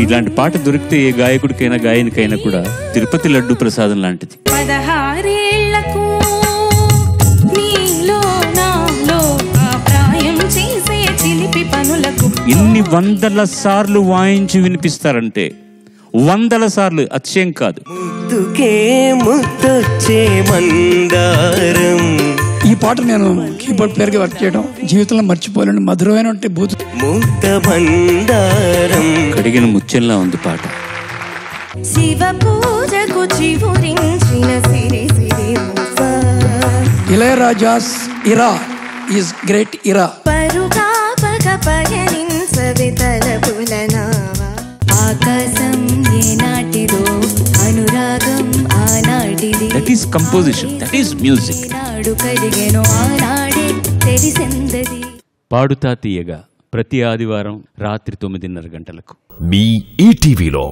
ఇలాంటి పాట దొరికితే ఏ గాయకుడికైనా గాయనికైనా కూడా తిరుపతి లడ్డు ప్రసాదం లాంటిది. 16 ఏళ్లకు నీలో నాలో ఆ ప్రాయం చేసే చిలిపి పనులకు ఎన్ని వందల సార్లు వాయించి వినిపిస్తారంటే, వందల సార్లు, అతిశయం కాదు. ముద్దుకే ముద్దొచ్చే మందారం. ఈ పాట నేను కీబోర్డ్ ప్లేయర్ గా వర్క్ చేయడం జీవితంలో మర్చిపోలేని మధురమైన బూత్. ముద్ద మందారం కడిగిన ముత్యంలా ఉంది పాట. శివ పూజకు చివురించిన సిరి సిరి Ilaiyaraaja's era is great era. పరుగాపక పయనించవి తలపుల నావా. ఆకాశం ఏనాటిదో అనురాగం ఆనాటిది. That is composition, that is music. నాడు కలిగెను ఆనాడే తెలిసిందది. పాడుతా తీయగా ప్రతి ఆదివారం రాత్రి 9:30 గంటలకు మీ ఈటీవీలో.